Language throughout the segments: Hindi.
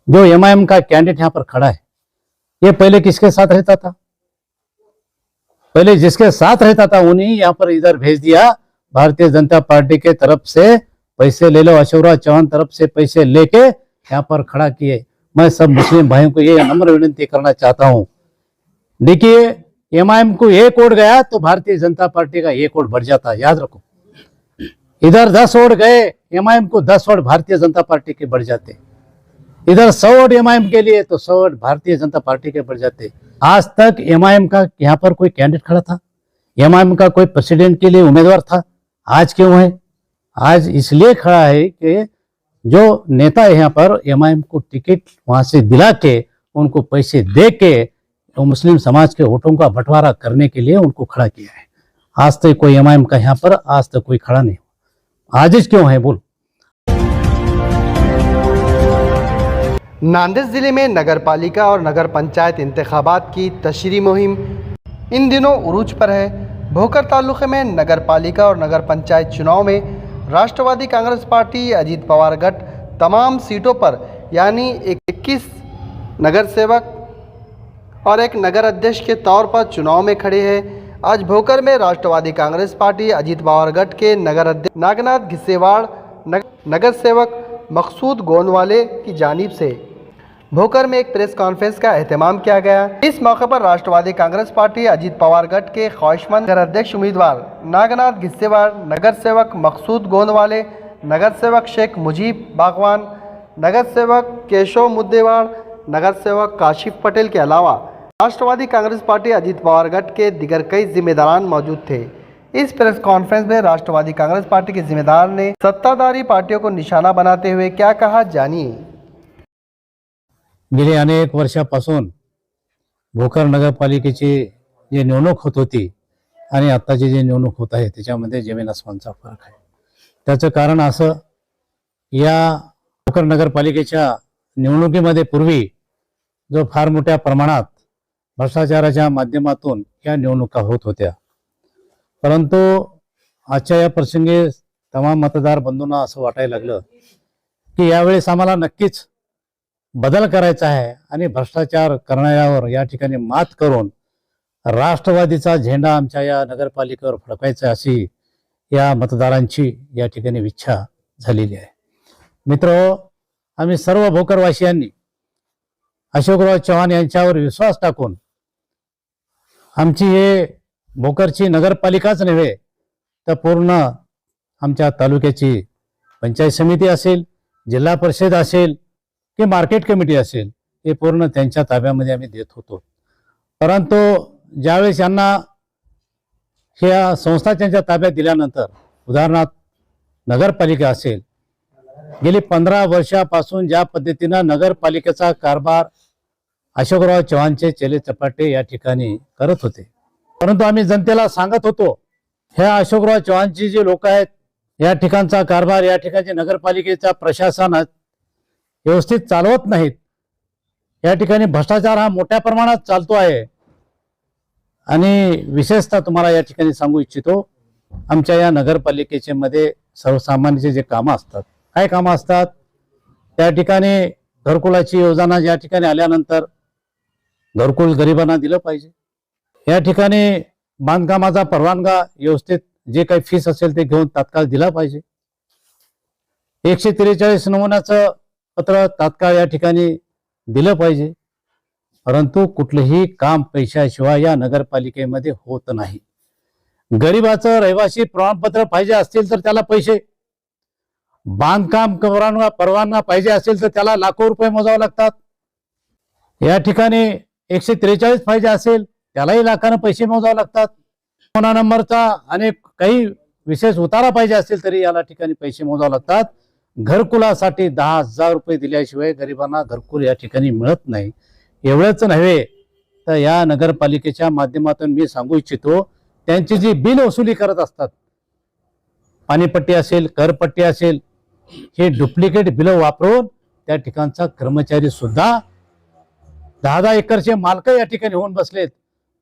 जो एमआईएम का कैंडिडेट यहाँ पर खड़ा है, ये पहले किसके साथ रहता था? पहले जिसके साथ रहता था उन्हीं यहाँ पर इधर भेज दिया। भारतीय जनता पार्टी के तरफ से पैसे ले लो, अशोकराव चौहान तरफ से पैसे लेके यहाँ पर खड़ा किए। मैं सब मुस्लिम भाइयों को ये नम्र विनती करना चाहता हूँ, देखिए एमआईएम को एक वोट गया तो भारतीय जनता पार्टी का एक वोट बढ़ जाता, याद रखो। इधर 10 वोट गए एमआईएम को, 10 वोट भारतीय जनता पार्टी के बढ़ जाते। इधर 100 वोट एमआईएम के लिए तो 100 वोट भारतीय जनता पार्टी के बढ़ जाते। आज तक एमआईएम का यहाँ पर कोई कैंडिडेट खड़ा था? एमआईएम का कोई प्रेसिडेंट के लिए उम्मीदवार था? आज क्यों है? आज इसलिए खड़ा है कि जो नेता है यहाँ पर एमआईएम को टिकट वहां से दिला के, उनको पैसे दे के तो मुस्लिम समाज के वोटों का बंटवारा करने के लिए उनको खड़ा किया है। आज तक कोई एमआईएम का यहाँ पर आज तक कोई खड़ा नहीं हुआ। आज क्यों है बोल? नांदेड़ जिले में नगर पालिका और नगर पंचायत इंतखाबात की तशरीह मुहिम इन दिनों उरूज पर है। भोकर तालुके में नगर पालिका और नगर पंचायत चुनाव में राष्ट्रवादी कांग्रेस पार्टी अजीत पवार गठ तमाम सीटों पर यानी 21 नगर सेवक और एक नगर अध्यक्ष के तौर पर चुनाव में खड़े हैं। आज भोकर में राष्ट्रवादी कांग्रेस पार्टी अजीत पवार गठ के नगर अध्यक्ष नागनाथ घिसेवाड़ नगर सेवक मकसूद गोंदवाले की जानिब से भोकर में एक प्रेस कॉन्फ्रेंस का एहतमाम किया गया। इस मौके पर राष्ट्रवादी कांग्रेस पार्टी अजीत पवार गठ के ख्वाहिशमंद नगर अध्यक्ष उम्मीदवार नागनाथ घिसेवाड़, नगर सेवक मकसूद गोंदवाले, नगर सेवक शेख मुजीब बागवान, नगर सेवक केशव मुद्देवाड़, नगर सेवक काशिफ पटेल के अलावा राष्ट्रवादी कांग्रेस पार्टी अजीत पवार गठ के दिगर कई जिम्मेदारान मौजूद थे। इस प्रेस कॉन्फ्रेंस में राष्ट्रवादी कांग्रेस पार्टी के जिम्मेदार ने सत्ताधारी पार्टियों को निशाना बनाते हुए क्या कहा, जानिए। गेली अनेक वर्षापासून भोकर नगरपालिकेची जी निवडणूक होत होती आणि आत्ताची जी निवडणूक होत आहे त्याच्यामध्ये जमीन आसमानचा फरक आहे। त्याचं कारण असं, या भोकर नगरपालिकेच्या निवडणुकीमध्ये पूर्वी जो फार मोठ्या प्रमाणात भ्रष्टाचाराच्या माध्यमातून या निवडणुका होत होत्या, परंतु आजच्या या प्रसंगी तमाम मतदार बंधूंना असं वाटायला लागलं की यावेळेस आम्हाला नक्कीच बदल करायचा आहे आणि भ्रष्टाचार करणाऱ्यावर या ठिकाणी मात करून राष्ट्रवादीचा झेंडा आमच्या या नगरपालिकेवर फडकायचा अशी या मतदारांची या ठिकाणी इच्छा झालेली आहे। मित्र, आम्ही सर्व भोकरवासियांनी अशोकराव चव्हाण यांच्यावर विश्वास टाकून आमची हे भोकरची नगरपालिकाच नव्हे तर पूर्ण आमच्या तालुक्याची पंचायत समिती असेल, जिल्हा परिषद असेल की मार्केट कमिटी असेल, हे पूर्ण त्यांच्या ताब्यामध्ये आम्ही देत होतो। परंतु ज्यावेळेस यांना ह्या संस्था त्यांच्या ताब्यात दिल्यानंतर, उदाहरणार्थ नगरपालिका असेल, गेली 15 वर्षापासून ज्या पद्धतीनं नगरपालिकेचा कारभार अशोकराव चव्हाणचे चेले चपाटे या ठिकाणी करत होते, परंतु आम्ही जनतेला सांगत होतो ह्या अशोकराव चव्हाणची जी लोक आहेत, या ठिकाणचा कारभार, या ठिकाणचे नगरपालिकेचा प्रशासन व्यवस्थित चालवत नाहीत। या ठिकाणी भ्रष्टाचार हा मोठ्या प्रमाणात चालतो आहे। आणि विशेषतः तुम्हाला या ठिकाणी सांगू इच्छितो, आमच्या या नगरपालिकेचे मध्ये सर्वसामान्यांचे जे कामं असतात, काय कामं असतात, त्या ठिकाणी घरकुलाची योजना या ठिकाणी आल्यानंतर घरकुल गरिबांना दिलं पाहिजे। या ठिकाणी बांधकामाचा परवानगा व्यवस्थित जे काही फीस असेल ते घेऊन तात्काळ दिला पाहिजे। 143 नमुन्याचं पत्र तात्काळ या ठिकाणी दिलं पाहिजे, परंतु कुठलंही काम पैशाशिवाय या नगरपालिकेमध्ये होत नाही। गरिबाचं रहिवासी प्रमाणपत्र पाहिजे असतील तर त्याला पैसे, बांधकाम परवानगा पाहिजे असेल तर त्याला लाखो रुपये मोजावे लागतात। या ठिकाणी 143 पाहिजे असेल त्यालाही लाखांना पैसे मोजावे लागतात। नमुना नंबरचा अनेक काही विशेष उतारा पाहिजे असेल तरी याला ठिकाणी पैसे मोजावे लागतात। घरकुलासाठी 10,000 रुपये दिल्याशिवाय गरिबांना घरकुल या ठिकाणी मिळत नाही। एवढंच नव्हे तर या नगरपालिकेच्या माध्यमातून मी सांगू इच्छितो, त्यांची जी बिल वसुली करत असतात, पाणीपट्टी असेल, करपट्टी असेल, हे डुप्लिकेट बिल वापरून त्या ठिकाणचा कर्मचारी सुद्धा 10-10 एकरचे मालक या ठिकाणी होऊन बसलेत।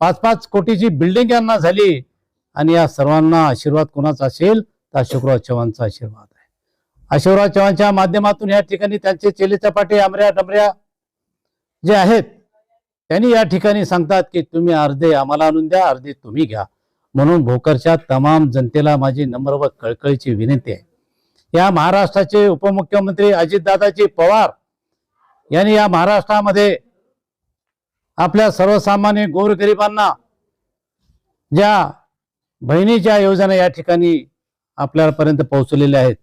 5-5 कोटीची बिल्डिंग यांना झाली आणि या सर्वांना आशीर्वाद कोणाचा असेल तर अशोकराव चव्हाणचा आशीर्वाद आहे। अशोकराव चव्हाणच्या माध्यमातून या ठिकाणी त्यांचे चेले चपाटे आमऱ्या डमऱ्या जे आहेत त्यांनी या ठिकाणी सांगतात की तुम्ही अर्धे आम्हाला आणून द्या, अर्धे तुम्ही घ्या. म्हणून भोकरच्या तमाम जनतेला माझी नम्र व कळकळीची विनंती आहे. या महाराष्ट्राचे उपमुख्यमंत्री अजितदादाजी पवार यांनी या महाराष्ट्रामध्ये आपल्या सर्वसामान्य गोरगरिबांना ज्या बहिणीच्या योजना या ठिकाणी आपल्यापर्यंत पोहोचलेल्या आहेत,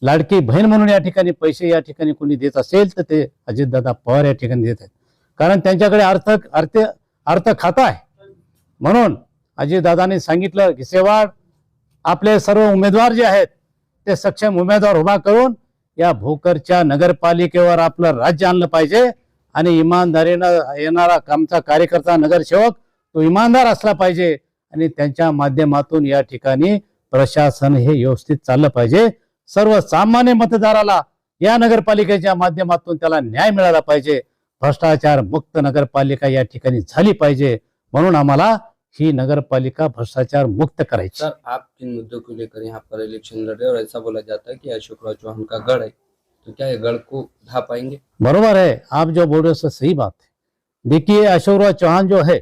लाडकी बहीण म्हणून या ठिकाणी पैसे या ठिकाणी कोणी देत असेल तर ते अजितदादा पवार या ठिकाणी देत आहेत. कारण त्यांच्याकडे अर्थ खाता आहे. म्हणून अजितदादांनी सांगितलं घिसेवाड आपले सर्व उमेदवार जे आहेत ते सक्षम उमेदवार उभा करून या भोकरच्या नगरपालिकेवर आपलं राज्य आणलं पाहिजे आणि इमानदारीनं येणारा आमचा कार्यकर्ता नगरसेवक तो इमानदार असला पाहिजे आणि त्यांच्या माध्यमातून या ठिकाणी प्रशासन हे व्यवस्थित चाललं पाहिजे. सर्वसामान्य मतदाराला या नगरपालिकेच्या माध्यमातून त्याला न्याय मिळाला पाहिजे. भ्रष्टाचार मुक्त नगरपालिका या ठिकाणी झाली पाहिजे. म्हणून आम्हाला ही नगरपालिका भ्रष्टाचार मुक्त करायची. सर, आप किन मुद्दों को लेकर यहाँ पर इलेक्शन लड़े और ऐसा बोला जाता है कि अशोकराव चौहान का गढ़ है, तो क्या ये गढ़ को ढा पाएंगे? बरोबर है, आप जो बोल रहे हो सो सही बात है. देखिए अशोकराव चौहान जो है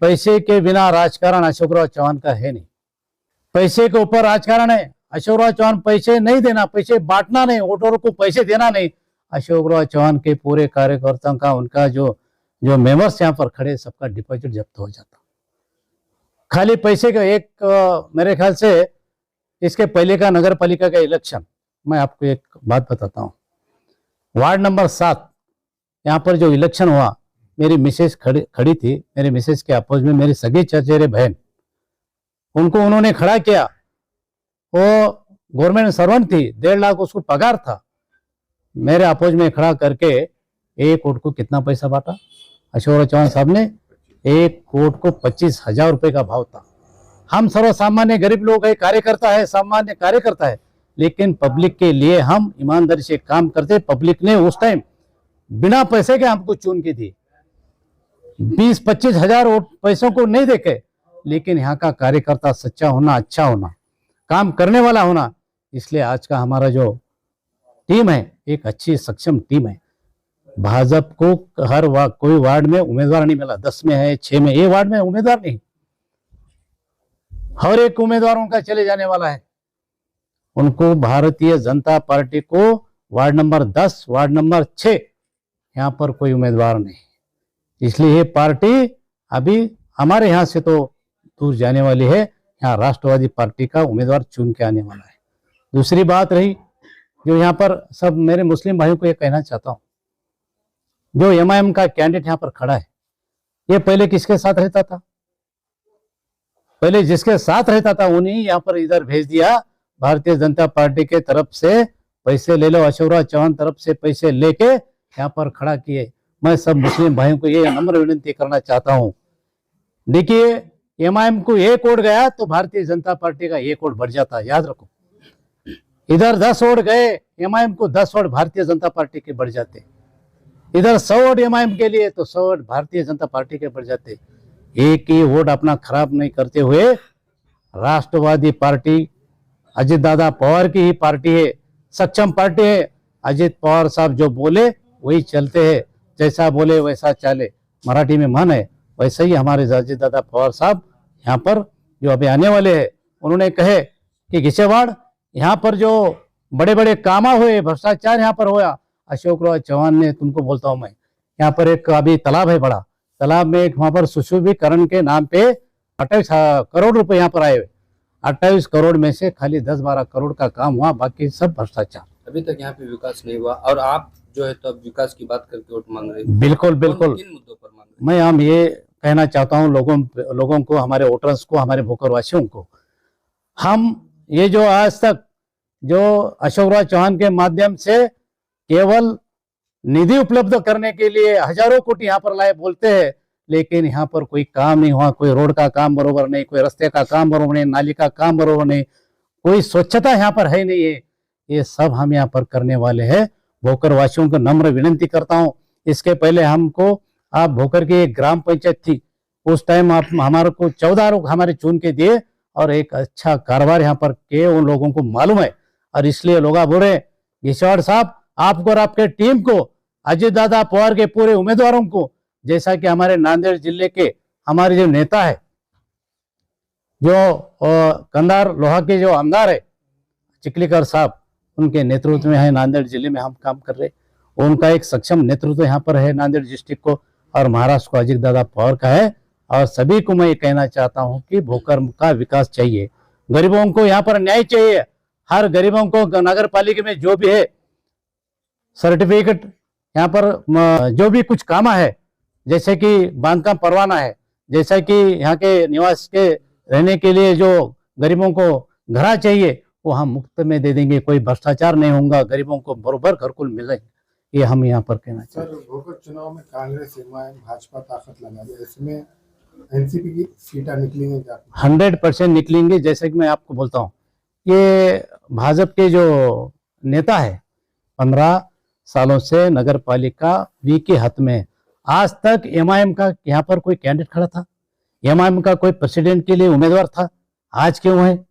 पैसे के बिना राजकारण अशोकराव चौहान का है नहीं. पैसे के ऊपर राजकारण है. अशोकराव चौहान पैसे नहीं देना, पैसे बांटना नहीं, वोटरों को पैसे देना नहीं. अशोकराव चौहान के पूरे कार्यकर्ताओं का उनका जो मेंबर्स यहाँ पर खड़े सबका डिपॉजिट जब्त हो जाता. खाली पैसे का एक मेरे ख्याल से इसके पहले का नगर पालिका का इलेक्शन, मैं आपको एक बात बताता हूँ. वार्ड नंबर 7 यहाँ पर जो इलेक्शन हुआ, मेरी मिसेज खड़ी थी. मेरे मिसेज के अपोज में मेरी सगी चचेरे बहन, उनको उन्होंने खड़ा किया. वो गवर्नमेंट सर्वेंट थी, 1.5 लाख उसको पगार था. मेरे अपोज में खड़ा करके 1 करोड़ को कितना पैसा बांटा अशोकराव चौहान साहब ने? 1 करोड़ को 25,000 रुपए का भाव था. हम सर्वसामान्य गरीब लोग है, कार्यकर्ता है, सामान्य कार्यकर्ता है, लेकिन पब्लिक के लिए हम ईमानदारी से काम करते. पब्लिक ने उस टाइम बिना पैसे के हमको चुन के दी. 20-25 हजार पैसों को नहीं देखे, लेकिन यहाँ का कार्यकर्ता सच्चा होना, अच्छा होना, काम करने वाला होना, इसलिए आज का हमारा जो टीम है एक अच्छी सक्षम टीम है. भाजपा को हर कोई वार्ड में उम्मीदवार नहीं मिला. 10 में है, 6 में, ये वार्ड में उम्मीदवार नहीं. हर एक उम्मीदवार उनका चले जाने वाला है. उनको भारतीय जनता पार्टी को वार्ड नंबर 10, वार्ड नंबर 6 यहाँ पर कोई उम्मीदवार नहीं. इसलिए ये पार्टी अभी हमारे यहाँ से तो दूर जाने वाली है. यहाँ राष्ट्रवादी पार्टी का उम्मीदवार चुन के आने वाला है. दूसरी बात रही जो यहाँ पर सब मेरे मुस्लिम भाइयों को ये कहना चाहता हूँ, जो एमआईएम का कैंडिडेट यहाँ पर खड़ा है, ये पहले किसके साथ रहता था? पहले जिसके साथ रहता था उन्हीं यहाँ पर इधर भेज दिया. भारतीय जनता पार्टी के तरफ से पैसे ले लो, अशोकराव चौहान तरफ से पैसे लेके यहाँ पर खड़ा किए. मैं सब मुस्लिम भाइयों को ये नम्र विनती करना चाहता हूँ. देखिए एमआईएम को 1 वोट गया तो भारतीय जनता पार्टी का 1 वोट बढ़ जाता. याद रखो, इधर 10 वोट गए एमआईएम को, 10 वोट भारतीय जनता पार्टी के बढ़ जाते. इधर 100 वोट एमआईएम के लिए तो 100 वोट भारतीय जनता पार्टी के बढ़ जाते. एक ही वोट अपना खराब नहीं करते हुए राष्ट्रवादी पार्टी अजितदादा पवार की ही पार्टी है, सक्षम पार्टी है. अजित पवार साहब जो बोले वही चलते हैं, जैसा बोले वैसा चले. मराठी में मन है, वैसे ही हमारे अजितदादा पवार साहब यहाँ पर जो अभी आने वाले हैं, उन्होंने कहे कि घिसेवाड़ यहाँ पर जो बड़े बड़े काम हुए, भ्रष्टाचार यहाँ पर हुआ, अशोकराव चौहान ने, तुमको बोलता हूँ मैं, यहाँ पर एक अभी तालाब है बड़ा, तालाब में एक वहां पर सुशोभीकरण के नाम पे 28 करोड़ रुपए यहाँ पर आए हुए. 28 करोड़ में से खाली 10-12 करोड़ का काम हुआ, बाकी सब भ्रष्टाचार. अभी तक यहाँ पे विकास नहीं हुआ और आप जो है तो अब विकास की बात करके वोट मांग रहे हैं. बिल्कुल बिल्कुल. किन मुद्दों पर मांग रहे हैं? मैं हम ये कहना चाहता हूँ लोगों को, हमारे वोटर्स को, हमारे भोकरवासियों को, हम ये जो आज तक जो अशोकराव चौहान के माध्यम से केवल निधि उपलब्ध करने के लिए हजारों कोटी यहाँ पर लाए बोलते हैं, लेकिन यहाँ पर कोई काम नहीं हुआ. कोई रोड का काम बरोबर नहीं, कोई रास्ते का काम बरोबर नहीं, नाली का काम बरोबर नहीं, कोई स्वच्छता यहाँ पर है नहीं है. ये सब हम यहाँ पर करने वाले हैं. भोकर वासियों को नम्र विनती करता हूँ. इसके पहले हमको, आप भोकर की एक ग्राम पंचायत थी, उस टाइम आप हमारे को 14 लोग हमारे चुन के दिए और एक अच्छा कारोबार यहाँ पर किए. उन लोगों को मालूम है और इसलिए लोग बोल रहे हैं गिसवाड़ साहब आपको और आपके टीम को, अजीत दादा पवार के पूरे उम्मीदवारों को, जैसा कि हमारे नांदेड़ जिले के हमारे जो नेता है, जो कंधार लोहा के जो आमदार है चिखलीकर साहब, उनके नेतृत्व में है नांदेड़ जिले में हम काम कर रहे। उनका एक सक्षम नेतृत्व यहाँ पर है नांदेड़ डिस्ट्रिक्ट को, और महाराष्ट्र को अजीत दादा पवार का है। और सभी को मैं ये कहना चाहता हूँ कि भोकर का विकास चाहिए, गरीबों को यहाँ पर न्याय चाहिए। हर गरीबों को नगर पालिका में जो भी है सर्टिफिकेट, यहाँ पर जो भी कुछ काम है, जैसे कि बांधकाम परवाना है, जैसा कि यहाँ के निवास के रहने के लिए जो गरीबों को घर चाहिए वो हम मुफ्त में दे देंगे, कोई भ्रष्टाचार नहीं होगा, गरीबों को बराबर घरकुल मिलेंगे, ये हम यहाँ पर कहना चाहिए। सर, भोकर चुनाव में कांग्रेस एमआईएम भाजपा ताकत लगा दे, इसमें एनसीपी की सीटें निकलेंगे क्या? 100% निकलेंगे। जैसे कि मैं आपको बोलता हूँ, ये भाजपा के जो नेता है 15 सालों से नगर पालिका वी के हाथ में, आज तक एमआईएम का यहाँ पर कोई कैंडिडेट खड़ा था? एमआईएम का कोई प्रेसिडेंट के लिए उम्मीदवार था? आज क्यों है?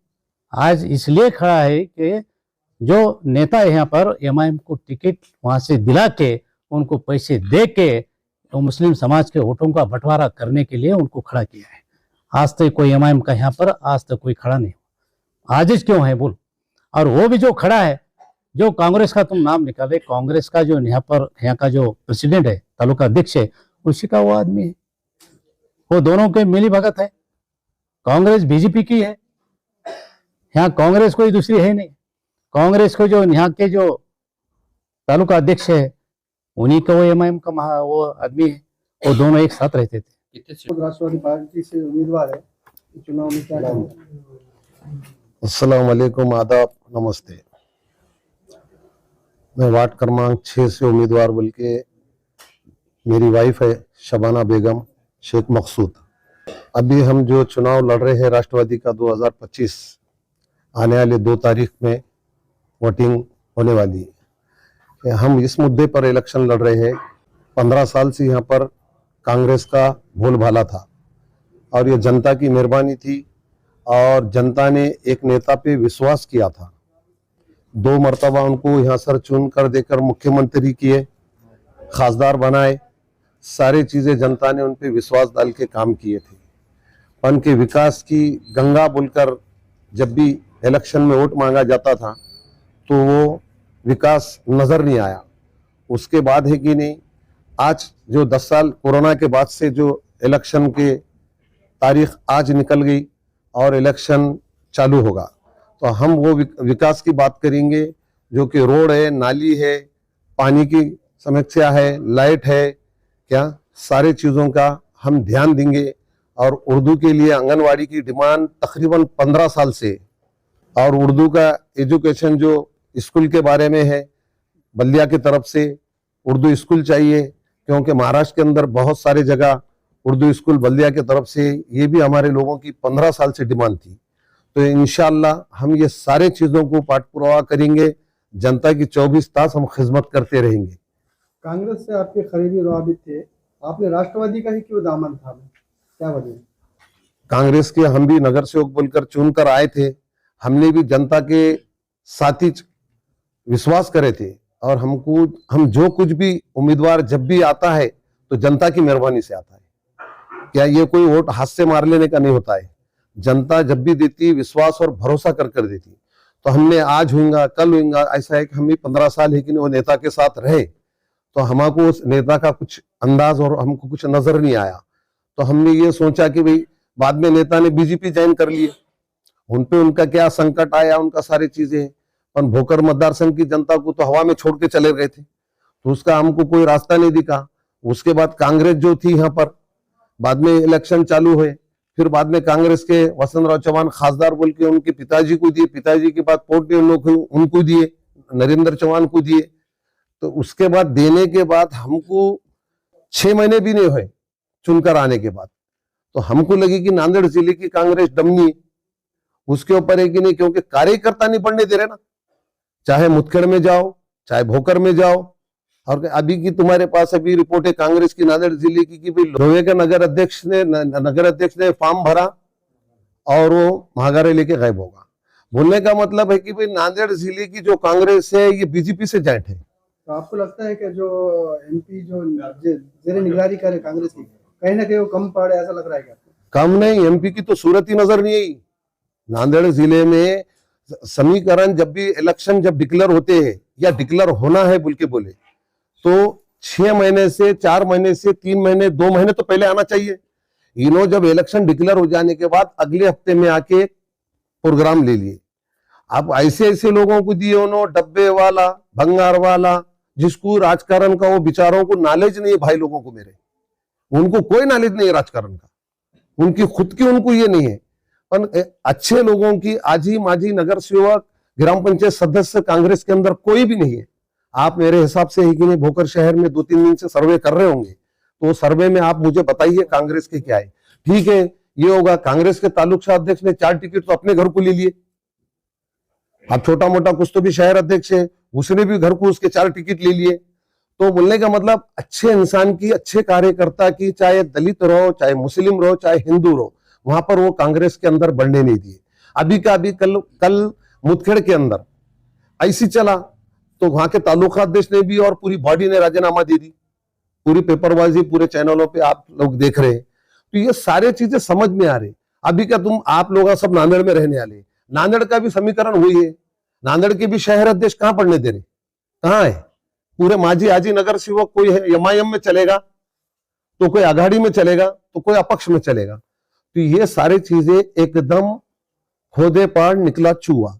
आज इसलिए खड़ा है कि जो नेता है यहाँ पर एमआईएम को टिकट वहां से दिला के, उनको पैसे दे के मुस्लिम समाज के वोटों का बंटवारा करने के लिए उनको खड़ा किया है। आज तक कोई एमआईएम का यहाँ पर आज तक कोई खड़ा नहीं हुआ। आज क्यों है बोल? और वो भी जो खड़ा है, जो कांग्रेस का तुम नाम निकाले, कांग्रेस का जो यहाँ का जो प्रेसिडेंट है, तालुका अध्यक्ष है, उसी का वो आदमी है। वो दोनों के मिली भगत है। कांग्रेस बीजेपी की है, यहाँ कांग्रेस कोई दूसरी है नहीं। कांग्रेस को जो यहाँ के जो तालुका अध्यक्ष है, उन्हीं का वो एमआईएम का वो आदमी है। वो दोनों एक साथ रहते थे। कितने सीट? राष्ट्रवादी पार्टी से उम्मीदवार है चुनाव में, क्या अस्सलाम वालेकुम, आदाब, नमस्ते। मैं वार्ड क्रमांक 6 से उम्मीदवार, बल्कि मेरी वाइफ है शबाना बेगम शेख मकसूद। अभी हम जो चुनाव लड़ रहे हैं राष्ट्रवादी का 2025, आने वाले 2 तारीख में वोटिंग होने वाली है। हम इस मुद्दे पर इलेक्शन लड़ रहे हैं। 15 साल से यहाँ पर कांग्रेस का बोलबाला था और ये जनता की मेहरबानी थी, और जनता ने एक नेता पे विश्वास किया था। 2 मरतबा उनको यहाँ सर चुन कर देकर मुख्यमंत्री किए, खासदार बनाए, सारी चीजें जनता ने उन पे विश्वास डाल के काम किए थे। उनके विकास की गंगा बोलकर जब भी इलेक्शन में वोट मांगा जाता था तो वो विकास नजर नहीं आया। उसके बाद है कि नहीं, आज जो 10 साल कोरोना के बाद से जो इलेक्शन के तारीख आज निकल गई और इलेक्शन चालू होगा, तो हम वो विकास की बात करेंगे, जो कि रोड है, नाली है, पानी की समस्या है, लाइट है, क्या सारे चीज़ों का हम ध्यान देंगे। और उर्दू के लिए आंगनवाड़ी की डिमांड तकरीबन 15 साल से, और उर्दू का एजुकेशन जो स्कूल के बारे में है, बल्दिया की तरफ से उर्दू स्कूल चाहिए, क्योंकि महाराष्ट्र के अंदर बहुत सारे जगह उर्दू स्कूल बल्दिया की तरफ से, ये भी हमारे लोगों की 15 साल से डिमांड थी। तो इंशाअल्लाह हम ये सारे चीज़ों को पाठ पुरावा करेंगे। जनता की 24 तास हम खिदमत करते रहेंगे। कांग्रेस से आपके करीबी रवाबित थे, आपने राष्ट्रवादी का ही क्यों दामन थामा, क्या वजह? कांग्रेस के हम भी नगर सेवक बोलकर चुनकर आए थे। हमने भी जनता के साथ ही विश्वास करे थे, और हम जो कुछ भी उम्मीदवार जब भी आता है तो जनता की मेहरबानी से आता है। क्या ये कोई वोट हाथ से मार लेने का नहीं होता है। जनता जब भी देती, विश्वास और भरोसा कर कर देती। तो हमने आज होगा कल होगा, ऐसा है कि हम भी 15 साल है कि वो नेता के साथ रहे, तो हमको उस नेता का कुछ अंदाज और हमको कुछ नजर नहीं आया। तो हमने ये सोचा कि भाई बाद में नेता ने बीजेपी ज्वाइन कर लिए, उन पे उनका क्या संकट आया, उनका सारी चीजें, पर भोकर मतदार संघ की जनता को तो हवा में छोड़ के चले गए थे, तो उसका हमको कोई रास्ता नहीं दिखा। उसके बाद कांग्रेस जो थी यहाँ पर, बाद में इलेक्शन चालू हुए, फिर बाद में कांग्रेस के वसंतराव चौहान खासदार बोल के उनके पिताजी को दिए, पिताजी के बाद पोर्ट उनको दिए, नरेंद्र चौहान को दिए। तो उसके बाद देने के बाद हमको 6 महीने भी नहीं हुए चुनकर आने के बाद, तो हमको लगी कि नांदेड़ जिले की कांग्रेस डमनी उसके ऊपर है कि नहीं, क्योंकि कार्यकर्ता नहीं बढ़ने दे रहे ना। चाहे मुदखेड़ में जाओ, चाहे भोकर में जाओ, और अभी की तुम्हारे पास अभी रिपोर्ट है कांग्रेस की नांदेड़ जिले की कि भाई लोहे के नगर अध्यक्ष ने फॉर्म भरा और वो महागारे लेके गायब होगा। बोलने का मतलब है कि भाई नांदेड़ जिले की जो कांग्रेस है ये बीजेपी से जॉइंट है। तो आपको लगता है कि जो एमपी जो जेर निगरानी करे कांग्रेस की, कहीं ना कहीं वो कम पड़े, ऐसा लग रहा है क्या आपको? कम नहीं, एमपी की तो सूरत ही नजर नहीं आई। नांदेड़ जिले में समीकरण जब भी इलेक्शन जब डिक्लेयर होते हैं या डिक्लेयर होना है बोल के बोले तो 6 महीने से 4 महीने से 3 महीने 2 महीने तो पहले आना चाहिए। इन्हों जब इलेक्शन डिक्लेयर हो जाने के बाद अगले हफ्ते में आके प्रोग्राम ले लिए। अब ऐसे ऐसे लोगों को दिए उन्होंने, डब्बे वाला, भंगार वाला, जिसको राजकारण का वो बेचारों को नॉलेज नहीं है। भाई लोगों को मेरे, उनको कोई नॉलेज नहीं है राजकारण का, उनकी खुद की उनको ये नहीं है। पर अच्छे लोगों की आजी माजी नगर सेवक, ग्राम पंचायत सदस्य कांग्रेस के अंदर कोई भी नहीं है। आप मेरे हिसाब से ही कि नहीं भोकर शहर में 2-3 दिन से सर्वे कर रहे होंगे, तो सर्वे में आप मुझे बताइए कांग्रेस के क्या है। ठीक है, ये होगा कांग्रेस के तालुका अध्यक्ष ने 4 टिकट तो अपने घर को ले लिए। अब छोटा मोटा कुछ तो भी शहर अध्यक्ष है, उसने भी घर को उसके 4 टिकट ले लिए। तो बोलने का मतलब अच्छे इंसान की, अच्छे कार्यकर्ता की, चाहे दलित रहो, चाहे मुस्लिम रहो, चाहे हिंदू रहो, वहां पर वो कांग्रेस के अंदर बढ़ने नहीं दिए। अभी का अभी कल मुदखेड़ के अंदर ऐसी चला तो वहां के तालुका अध्यक्ष ने भी और पूरी बॉडी ने राजीनामा दे दी। पूरी पेपरबाजी पूरे चैनलों पे आप लोग देख रहे हैं। तो ये सारे चीजें समझ में आ रही। अभी का आप लोग सब नांदेड़ में रहने वाले, नांदेड़ का भी समीकरण हुई है। नांदेड़ के भी शहर अध्यक्ष कहां पढ़ने दे रहे, कहां है? पूरे माजी आजी नगर सेवक, कोई है एमआईएम में चलेगा तो कोई आघाड़ी में चलेगा तो कोई अपक्ष में चलेगा। तो ये सारी चीजें एकदम खोदे पार निकला चूहा।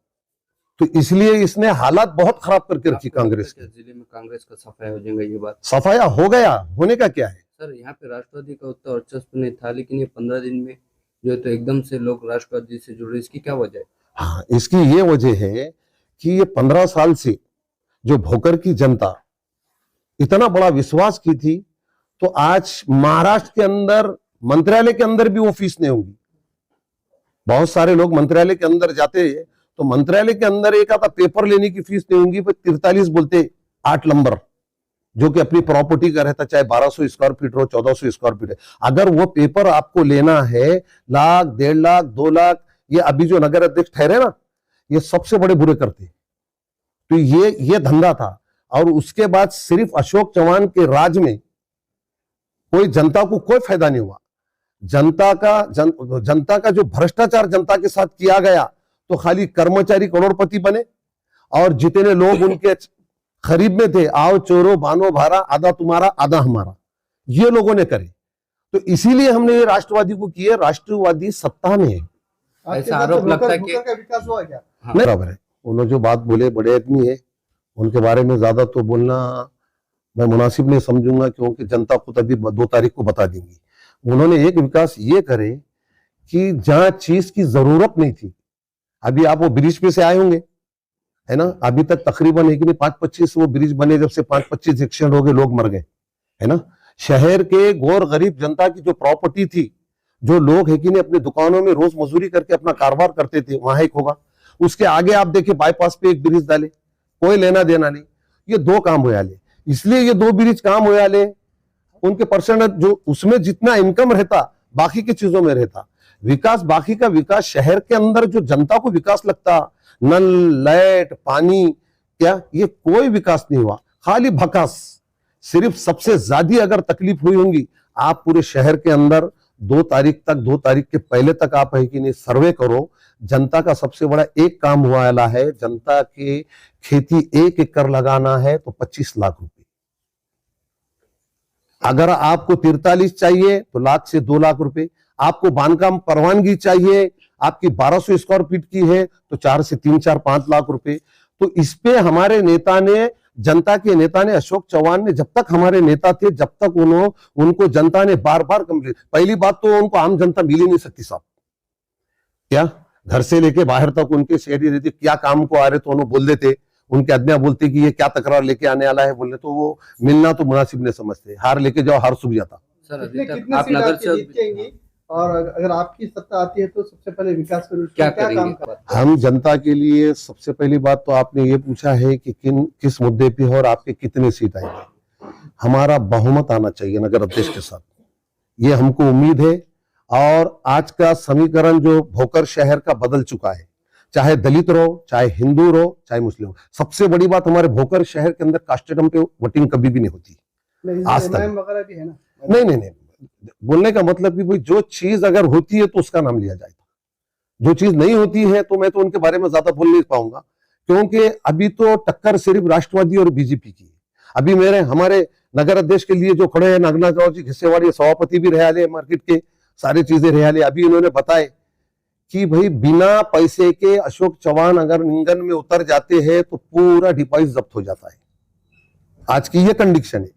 तो इसलिए इसने हालात बहुत खराब करके रखी कांग्रेस के। जिले में कांग्रेस का सफाया हो जाएगा, ये बात सफाया हो गया, होने का क्या है? सर यहाँ पे राष्ट्रवादी का उतना वर्चस्व नहीं था, लेकिन ये 15 दिन में जो है तो एकदम से लोग राष्ट्रवादी से जुड़ रहे, इसकी क्या वजह है? हाँ, इसकी ये वजह है कि ये 15 साल से जो भोकर की जनता इतना बड़ा विश्वास की थी, तो आज महाराष्ट्र के अंदर मंत्रालय के अंदर भी वो फीस नहीं होगी। बहुत सारे लोग मंत्रालय के अंदर जाते हैं तो मंत्रालय के अंदर एक आता पेपर लेने की फीस नहीं होगी, पर 43 बोलते 8 नंबर जो कि अपनी प्रॉपर्टी का रहता, चाहे 1200 स्क्वायर फीट हो, 1400 स्क्वायर फीट है। अगर वो पेपर आपको लेना है 1 लाख, 1.5 लाख, 2 लाख, ये अभी जो नगर अध्यक्ष ठहरे ना, ये सबसे बड़े बुरे करते। तो ये धंधा था। और उसके बाद सिर्फ अशोक चौहान के राज में कोई जनता को कोई फायदा नहीं हुआ। जनता का जो भ्रष्टाचार जनता के साथ किया गया, तो खाली कर्मचारी करोड़पति बने और जितने लोग उनके खरीद में थे, आओ चोरो बानो भारा, आधा तुम्हारा आधा हमारा, ये लोगों ने करे। तो इसीलिए हमने ये राष्ट्रवादी को किए। राष्ट्रवादी सत्ता में है। ऐसा आरोप लगता है कि विकास हुआ क्या? नहीं, बराबर है। उन्होंने जो बात बोले बड़े आदमी है, उनके बारे में ज्यादा तो बोलना मैं मुनासिब नहीं समझूंगा, क्योंकि जनता को तभी 2 तारीख को बता देंगी। उन्होंने एक विकास ये करे कि जहां चीज की जरूरत नहीं थी, अभी आप वो ब्रिज पे से आए होंगे, है ना, अभी तक तकरीबन है कि नहीं 5-25 वो ब्रिज बने, जब से 5-25 एक्सीडेंट हो गए, लोग मर गए, है ना। शहर के गौर गरीब जनता की जो प्रॉपर्टी थी, जो लोग है कि नहीं अपनी दुकानों में रोज मजदूरी करके अपना कारोबार करते थे, वहां एक होगा। उसके आगे आप देखिए बाईपास पे एक ब्रिज डाले, कोई लेना देना नहीं। ये 2 काम हो जाले, इसलिए ये 2 ब्रिज काम हो जाले। उनके परसेंट जो उसमें जितना इनकम रहता बाकी की चीजों में रहता। विकास, बाकी का विकास शहर के अंदर जो जनता को विकास लगता, नल, लाइट, पानी, क्या ये कोई विकास नहीं हुआ, खाली भकास। सिर्फ सबसे ज्यादा अगर तकलीफ हुई होंगी, आप पूरे शहर के अंदर 2 तारीख तक, 2 तारीख के पहले तक आप है कि नहीं सर्वे करो। जनता का सबसे बड़ा एक काम हुआ है, जनता के खेती 1 एकड़ लगाना है तो 25 लाख रुपए। अगर आपको 43 चाहिए तो लाख से 2 लाख रुपए। आपको बांधकाम परवानगी चाहिए, आपकी 1200 स्क्वायर फीट की है तो 4 से 3, 4, 5 लाख रुपए। तो इस पे हमारे नेता ने, जनता के नेता ने, अशोक चौहान ने, जब तक हमारे नेता थे, जब तक उनको जनता ने बार बार कंप्लेंट। पहली बात तो उनको आम जनता मिल ही नहीं सकती साहब, क्या घर से लेके बाहर तक उनके शहरी रहते, क्या काम को आ रहे तो उन्होंने बोल देते। उनके आदमियां बोलते कि ये क्या तकरार लेके आने वाला है, बोले तो वो मिलना तो मुनासिब नहीं समझते। हार लेके जाओ, हार सूख जाता। सर अभी तक आप नगर से, और अगर आपकी सत्ता आती है तो सबसे पहले विकास करो, क्या काम करेंगे? करें? हम जनता के लिए सबसे पहली बात तो आपने ये पूछा है कि किस मुद्दे पे और आपके कितने सीट आएंगे। हमारा बहुमत आना चाहिए नगर अध्यक्ष के साथ, ये हमको उम्मीद है। और आज का समीकरण जो भोकर शहर का बदल चुका है, चाहे दलित रहो, चाहे हिंदू रहो, चाहे मुस्लिम हो। सबसे बड़ी बात, हमारे भोकर शहर के अंदर कास्टिज्म पे वोटिंग कभी भी नहीं होती आज तक। वगैरह भी है ना? नहीं, बोलने का मतलब कि भाई जो चीज अगर होती है तो उसका नाम लिया जाएगा, जो चीज नहीं होती है तो मैं तो उनके बारे में ज्यादा बोल नहीं पाऊंगा, क्योंकि अभी तो टक्कर सिर्फ राष्ट्रवादी और बीजेपी की है। अभी हमारे नगर अध्यक्ष के लिए जो खड़े हैं नागनाथ राव जी घिसेवाड़ी, सभापति भी रहे मार्केट के, सारी चीजें रहे। अभी इन्होंने बताए कि भाई बिना पैसे के अशोक चौहान अगर निंगन में उतर जाते हैं तो पूरा डिपॉजिट जब्त हो जाता है। आज की ये कंडीशन है।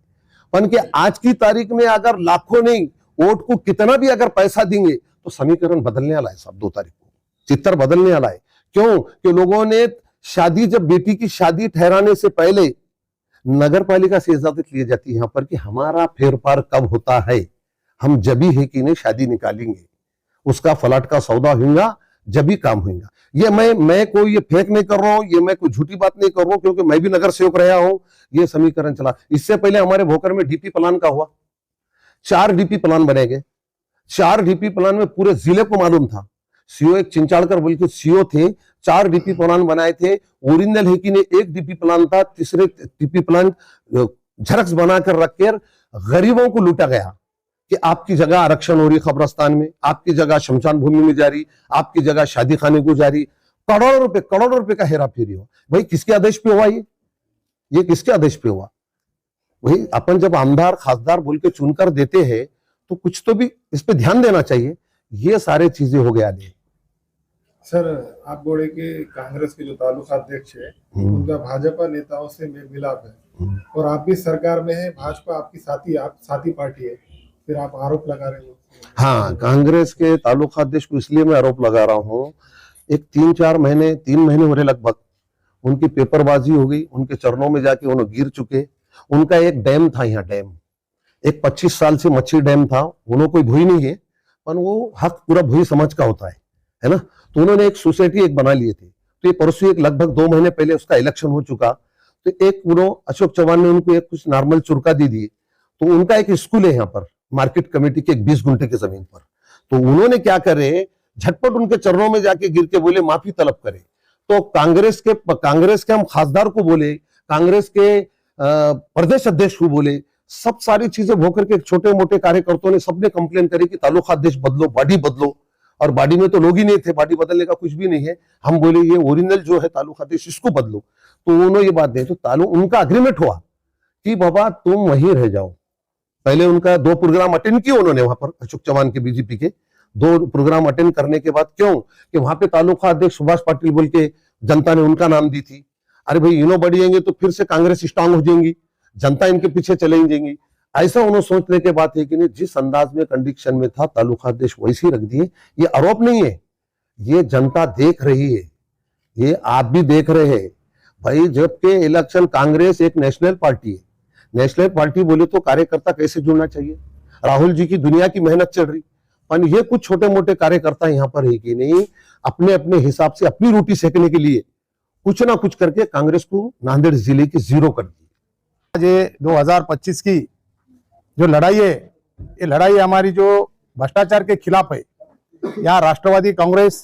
पन के आज की तारीख में अगर लाखों नहीं, वोट को कितना भी अगर पैसा देंगे तो समीकरण बदलने वाला है साहब। 2 तारीख को चित्र बदलने वाला है। क्यों? कि लोगों ने शादी, जब बेटी की शादी ठहराने से पहले नगर पालिका से इजाजत ली जाती है यहाँ पर कि हमारा फेर पार कब होता है, हम जबी है कि नहीं शादी निकालेंगे, उसका फ्लैट का सौदा होगा, जबी काम होगा। ये मैं कोई ये फेक नहीं कर रहा हूं, ये मैं कोई झूठी बात नहीं कर रहा हूं, क्योंकि मैं भी नगर सेवक रहा हूं। ये समीकरण चला। इससे पहले हमारे भोकर में डीपी प्लान का हुआ, 4 डीपी प्लान बने गए। 4 डीपी प्लान में पूरे जिले को मालूम था। सीओ एक चिंचाड़कर बोल के सीओ थे, 4 डीपी प्लान बनाए थे। ओरिजिनल है कि नहीं, 1 डीपी प्लान था, तीसरे डीपी प्लान झरक्स बनाकर रखकर गरीबों को लूटा गया कि आपकी जगह आरक्षण हो रही कब्रस्तान में, आपकी जगह शमशान भूमि में जा रही, आपकी जगह शादी खाने को जा रही। करोड़ों रुपए का हेरा फेरी हो। भाई किसके आदेश पे हुआ ये किसके आदेश पे हुआ? वही अपन जब आमदार खासदार बोल के चुनकर देते हैं तो कुछ तो भी इस पे ध्यान देना चाहिए। ये सारे चीजें हो गया। सर, आप बोले कि कांग्रेस के जो तालुका अध्यक्ष है उनका भाजपा नेताओं से मेल मिलाप है, और आप भी सरकार में है, भाजपा आपकी साथी पार्टी है, फिर आप आरोप लगा रहे हो। हाँ, कांग्रेस के तालुका अध्यक्ष को इसलिए मैं आरोप लगा रहा हूँ, एक 3 महीने हो रहे लगभग, उनकी पेपरबाजी हो गई, उनके चरणों में जाके उन्होंने गिर चुके। उनका एक डैम था यहाँ, डैम एक 25 साल से मच्छी डैम था, उन्होंने कोई भूई नहीं है, पर वो हक पूरा भूई समाज का होता है ना। तो उन्होंने एक सोसाइटी एक बना लिए थे। तो ये परसों एक लगभग 2 महीने पहले उसका इलेक्शन हो चुका। तो एक अशोक चौहान ने उनको एक कुछ नॉर्मल चुरका दे दिए। तो उनका एक स्कूल है यहाँ पर मार्केट कमेटी के 20 गुंठे की जमीन पर। तो उन्होंने क्या करे, झटपट उनके चरणों में जाके गिर के बोले माफी तलब करे। तो कांग्रेस के हम खासदार को बोले, कांग्रेस के प्रदेश अध्यक्ष को बोले, सब सारी चीजें भोकर के छोटे मोटे कार्यकर्ताओं ने सबने कंप्लेन करी कि तालुका अध्यक्ष बदलो, बॉडी बदलो। और बॉडी में तो लोग ही नहीं थे, बॉडी बदलने का कुछ भी नहीं है। हम बोले ये ओरिजिनल जो है तालुका अध्यक्ष, इसको बदलो। तो उन्होंने ये बात दे, तो उनका अग्रीमेंट हुआ कि बाबा तुम वहीं रह जाओ। पहले उनका 2 प्रोग्राम अटेंड किए उन्होंने वहां पर, अशोक चौहान के बीजेपी के 2 प्रोग्राम अटेंड करने के बाद, क्यों कि वहां पे तालुका अध्यक्ष सुभाष पाटिल बोल के जनता ने उनका नाम दी थी। अरे भाई इनो बढ़िएंगे तो फिर से कांग्रेस स्ट्रांग हो जाएंगी, जनता इनके पीछे चले जाएंगी। ऐसा उन्होंने सोचने के बात है कि नहीं, जिस अंदाज में कंडीशन में था तालुका अध्यक्ष वैसे ही रख दिए। ये आरोप नहीं है, ये जनता देख रही है, ये आप भी देख रहे हैं भाई। जबकि इलेक्शन, कांग्रेस एक नेशनल पार्टी है, नेशनल पार्टी बोले तो कार्यकर्ता कैसे जुड़ना चाहिए। राहुल जी की दुनिया की मेहनत चल रही, पर ये कुछ छोटे मोटे कार्यकर्ता यहाँ पर है कि नहीं, अपने अपने हिसाब से अपनी रोटी सेकने के लिए कुछ ना कुछ करके कांग्रेस को नांदेड़ जिले की 0 कर दी। आज ये 2025 की जो लड़ाई है, ये लड़ाई हमारी जो भ्रष्टाचार के खिलाफ है। यहाँ राष्ट्रवादी कांग्रेस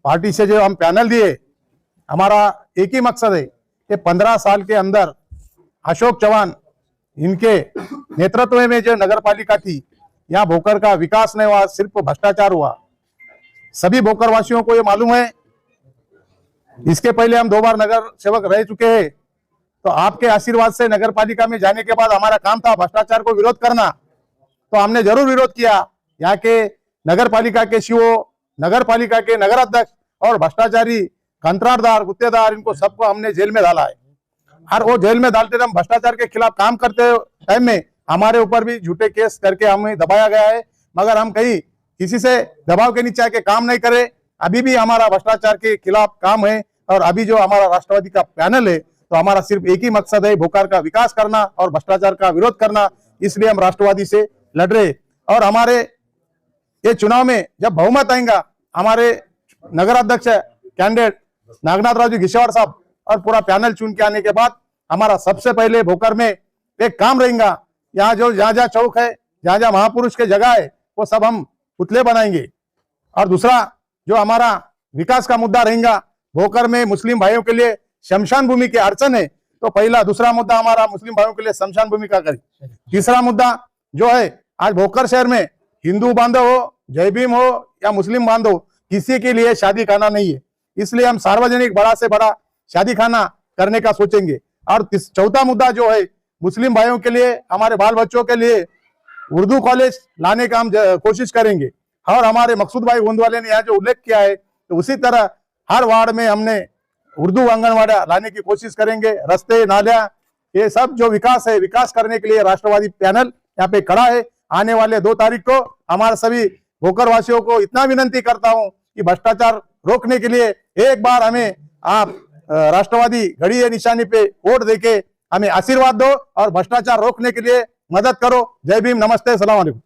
पार्टी से जो हम पैनल दिए, हमारा एक ही मकसद है कि 15 साल के अंदर अशोक चौहान इनके नेतृत्व में जो नगर पालिका थी, यहाँ भोकर का विकास नहीं हुआ, सिर्फ भ्रष्टाचार हुआ। सभी भोकर वासियों को ये मालूम है। इसके पहले हम 2 बार नगर सेवक रह चुके हैं। तो आपके आशीर्वाद से नगर पालिका में जाने के बाद हमारा काम था भ्रष्टाचार को विरोध करना, तो हमने जरूर विरोध किया। यहाँ के नगर पालिका के सीओ, नगर पालिका के नगर अध्यक्ष और भ्रष्टाचारी कंत्राटदार, गुत्तेदार, इनको सबको हमने जेल में डाला है। और वो जेल में डालते हम भ्रष्टाचार के खिलाफ काम करते टाइम में हमारे ऊपर भी झूठे केस करके हमें दबाया गया है। मगर हम कहीं किसी से दबाव के नीचे आके काम नहीं करे। अभी भी हमारा भ्रष्टाचार के खिलाफ काम है। और अभी जो हमारा राष्ट्रवादी का पैनल है, तो हमारा सिर्फ एक ही मकसद है, भोकर का विकास करना और भ्रष्टाचार का विरोध करना। इसलिए हम राष्ट्रवादी से लड़ रहे। और हमारे ये चुनाव में जब बहुमत आएगा, हमारे नगर अध्यक्ष कैंडिडेट नागनाथ राव जी घिसेवाड़ साहब और पूरा पैनल चुन के आने के बाद हमारा सबसे पहले भोकर में एक काम रहेगा, यहाँ जहाँ चौक है, जहाँ महापुरुष के जगह है, वो सब हम पुतले बनाएंगे। और दूसरा जो हमारा विकास का मुद्दा रहेगा, भोकर में मुस्लिम भाइयों के लिए शमशान भूमि की अड़चन है, तो पहला दूसरा मुद्दा हमारा मुस्लिम भाइयों के लिए शमशान भूमि का करें। तीसरा मुद्दा जो है, आज भोकर शहर में हिंदू बांधव हो, जय भीम हो या मुस्लिम बांधव, किसी के लिए शादी खाना नहीं है, इसलिए हम सार्वजनिक बड़ा से बड़ा शादी खाना करने का सोचेंगे। और चौथा मुद्दा जो है, मुस्लिम भाइयों के लिए, हमारे बाल बच्चों के लिए उर्दू कॉलेज लाने का हम कोशिश करेंगे। और हमारे मकसूद भाई गोंदवाले ने यहाँ जो उल्लेख किया है, तो उसी तरह हर वार्ड में हमने उर्दू आंगनवाड़ी लाने की कोशिश करेंगे। रास्ते, नालियां, ये सब जो विकास है, विकास करने के लिए राष्ट्रवादी पैनल यहाँ पे खड़ा है। आने वाले 2 तारीख को हमारे सभी भोकर वासियों को इतना विनंती करता हूं कि भ्रष्टाचार रोकने के लिए एक बार हमें आप राष्ट्रवादी घड़ी है निशानी पे वोट देके हमें आशीर्वाद दो और भ्रष्टाचार रोकने के लिए मदद करो। जय भीम, नमस्ते, सलाम अलैकुम।